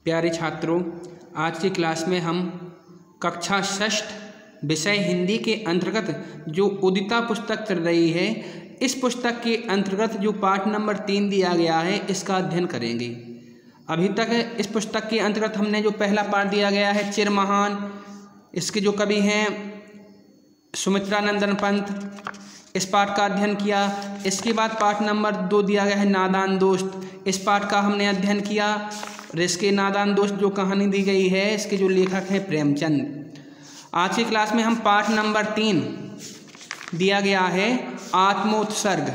प्यारे छात्रों, आज की क्लास में हम कक्षा षष्ठ विषय हिंदी के अंतर्गत जो उदिता पुस्तक चल रही है, इस पुस्तक के अंतर्गत जो पाठ नंबर 3 दिया गया है इसका अध्ययन करेंगे। अभी तक इस पुस्तक के अंतर्गत हमने जो पहला पाठ दिया गया है चिर महान, इसके जो कवि हैं सुमित्रा नंदन पंत, इस पाठ का अध्ययन किया। इसके बाद पाठ नंबर 2 दिया गया है नादान दोस्त, इस पाठ का हमने अध्ययन किया। और इसके नादान दोस्त जो कहानी दी गई है, इसके जो लेखक हैं प्रेमचंद। आज की क्लास में हम पाठ नंबर 3 दिया गया है आत्मोत्सर्ग,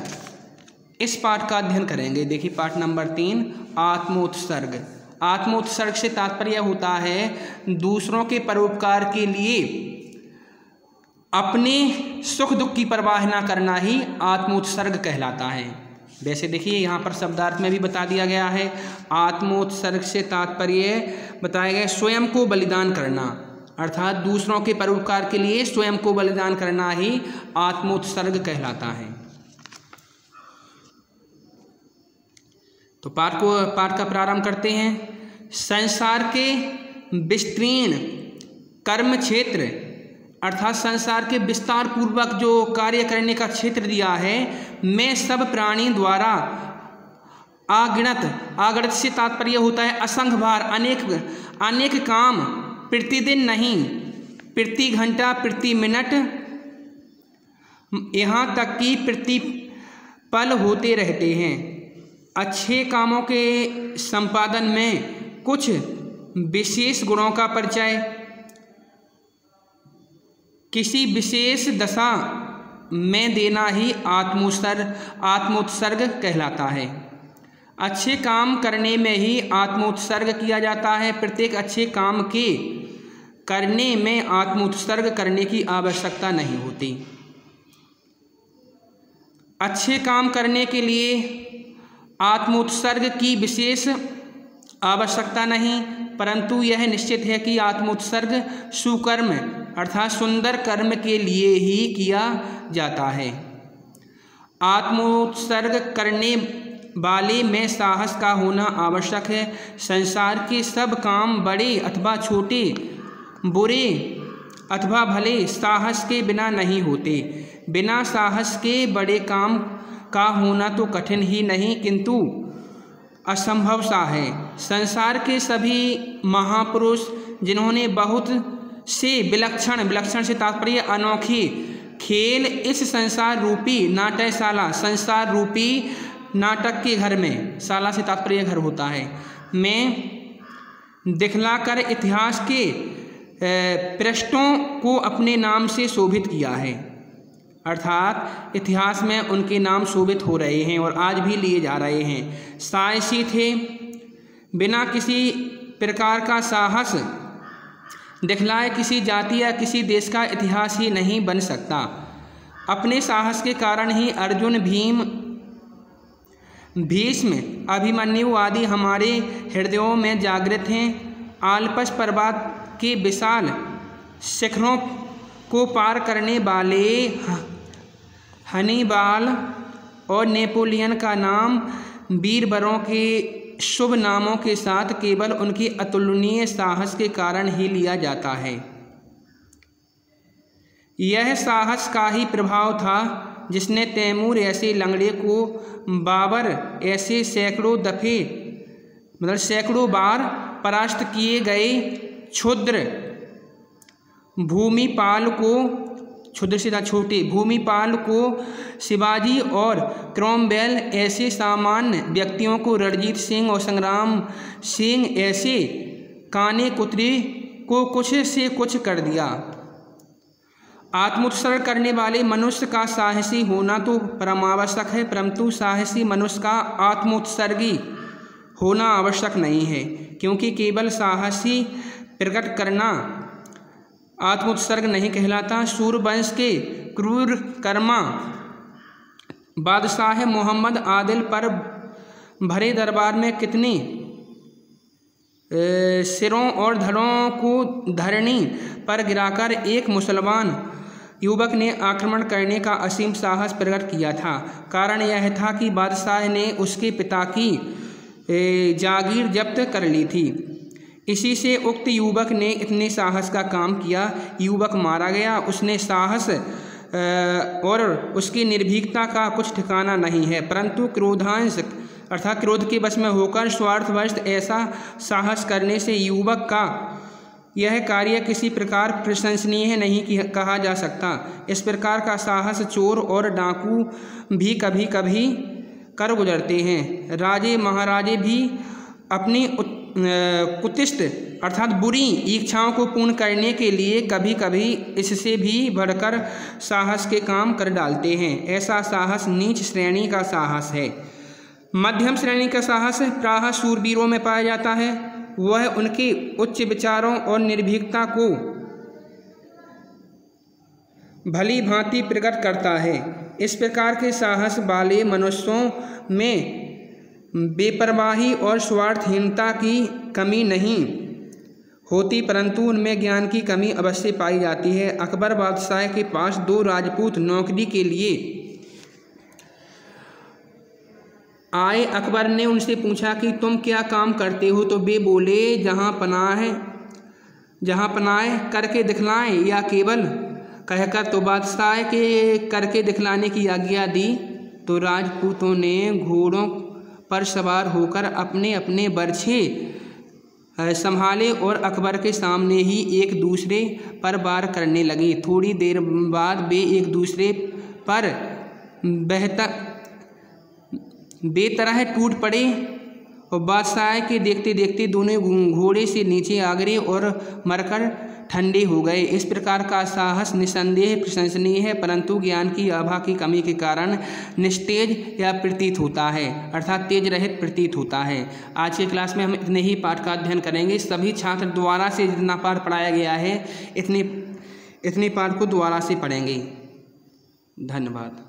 इस पाठ का अध्ययन करेंगे। देखिए पाठ नंबर 3 आत्मोत्सर्ग। आत्मोत्सर्ग से तात्पर्य होता है दूसरों के परोपकार के लिए अपने सुख दुख की परवाह न करना ही आत्मोत्सर्ग कहलाता है। वैसे देखिए यहाँ पर शब्दार्थ में भी बता दिया गया है, आत्मोत्सर्ग से तात्पर्य बताया गया स्वयं को बलिदान करना, अर्थात दूसरों के परोपकार के लिए स्वयं को बलिदान करना ही आत्मोत्सर्ग कहलाता है। तो पाठ का प्रारंभ करते हैं। संसार के विस्तीर्ण कर्म क्षेत्र, अर्थात संसार के विस्तार पूर्वक जो कार्य करने का क्षेत्र दिया है, में सब प्राणी द्वारा अगणित से तात्पर्य होता है असंख्य बार, अनेक काम प्रतिदिन नहीं, प्रति घंटा, प्रति मिनट, यहाँ तक कि प्रति पल होते रहते हैं। अच्छे कामों के संपादन में कुछ विशेष गुणों का परिचय किसी विशेष दशा में देना ही आत्मोत्सर्ग कहलाता है। अच्छे काम करने में ही आत्मोत्सर्ग किया जाता है। प्रत्येक अच्छे काम के करने में आत्मोत्सर्ग करने की आवश्यकता नहीं होती। अच्छे काम करने के लिए आत्मोत्सर्ग की विशेष आवश्यकता नहीं, परंतु यह निश्चित है कि आत्मोत्सर्ग सुकर्म अर्थात सुंदर कर्म के लिए ही किया जाता है। आत्मोत्सर्ग करने वाले में साहस का होना आवश्यक है। संसार के सब काम बड़े अथवा छोटे, बुरे अथवा भले, साहस के बिना नहीं होते। बिना साहस के बड़े काम का होना तो कठिन ही नहीं किंतु असंभव सा है। संसार के सभी महापुरुष जिन्होंने बहुत से विलक्षण से तात्पर्य अनोखी खेल इस संसार रूपी नाट्यशाला, संसार रूपी नाटक के घर में, शाला से तात्पर्य घर होता है, में दिखलाकर इतिहास के पृष्ठों को अपने नाम से शोभित किया है। अर्थात इतिहास में उनके नाम शोभित हो रहे हैं और आज भी लिए जा रहे हैं। साहसी थे, बिना किसी प्रकार का साहस दिखलाए किसी जाति या किसी देश का इतिहास ही नहीं बन सकता। अपने साहस के कारण ही अर्जुन, भीम, भीष्म, अभिमन्यु आदि हमारे हृदयों में जागृत हैं। आल्पस पर्वत के विशाल शिखरों को पार करने वाले हनीबाल और नेपोलियन का नाम वीरवरों के शुभ नामों के साथ केवल उनके अतुलनीय साहस के कारण ही लिया जाता है। यह साहस का ही प्रभाव था जिसने तैमूर ऐसे लंगड़े को, बाबर ऐसे सैकड़ों बार परास्त किए गए क्षुद्र भूमिपाल को, क्षुद्र से छोटे भूमिपाल को, शिवाजी और क्रॉमवेल ऐसे सामान्य व्यक्तियों को, रणजीत सिंह और संग्राम सिंह ऐसे काने कुतरे को कुछ से कुछ कर दिया। आत्मोत्सर्ग करने वाले मनुष्य का साहसी होना तो परमावश्यक है, परंतु साहसी मनुष्य का आत्मोत्सर्गी होना आवश्यक नहीं है, क्योंकि केवल साहसी प्रकट करना आत्मोत्सर्ग नहीं कहलाता। सूर्यवंश के क्रूर कर्मा बादशाह मोहम्मद आदिल पर भरे दरबार में कितने सिरों और धड़ों को धरनी पर गिराकर एक मुसलमान युवक ने आक्रमण करने का असीम साहस प्रकट किया था। कारण यह था कि बादशाह ने उसके पिता की जागीर जब्त कर ली थी। इसी से उक्त युवक ने इतने साहस का काम किया। युवक मारा गया। उसने साहस और उसकी निर्भीकता का कुछ ठिकाना नहीं है, परंतु क्रोधांश अर्थात क्रोध के वश में होकर स्वार्थवश ऐसा साहस करने से युवक का यह कार्य किसी प्रकार प्रशंसनीय नहीं कहा जा सकता। इस प्रकार का साहस चोर और डाकू भी कभी कभी कर गुजरते हैं। राजे महाराजे भी अपनी कुतिष्ठ अर्थात बुरी इच्छाओं को पूर्ण करने के लिए कभी कभी इससे भी बढ़कर साहस के काम कर डालते हैं। ऐसा साहस नीच श्रेणी का साहस है। मध्यम श्रेणी का साहस प्रायः शूरवीरों में पाया जाता है। वह उनके उच्च विचारों और निर्भीकता को भली भांति प्रकट करता है। इस प्रकार के साहस वाले मनुष्यों में बेपरवाही और स्वार्थहीनता की कमी नहीं होती, परंतु उनमें ज्ञान की कमी अवश्य पाई जाती है। अकबर बादशाह के पास 2 राजपूत नौकरी के लिए आए। अकबर ने उनसे पूछा कि तुम क्या काम करते हो, तो वे बोले जहाँ पनाह करके दिखलाएं या केवल कहकर। तो बादशाह के करके दिखलाने की आज्ञा दी। तो राजपूतों ने घोड़ों पर सवार होकर अपने अपने बर्छे संभाले और अकबर के सामने ही एक दूसरे पर वार करने लगे। थोड़ी देर बाद वे एक दूसरे पर बेतरह टूट पड़े और बादशाह के देखते देखते दोनों घोड़े से नीचे आ गिरे और मरकर ठंडे हो गए। इस प्रकार का साहस निसंदेह प्रशंसनीय है, परंतु ज्ञान की आभा की कमी के कारण निस्तेज या प्रतीत होता है, अर्थात तेज रहित प्रतीत होता है। आज की क्लास में हम इतने ही पाठ का अध्ययन करेंगे। सभी छात्र दोबारा से जितना पाठ पढ़ाया गया है इतने पाठ को दोबारा से पढ़ेंगे। धन्यवाद।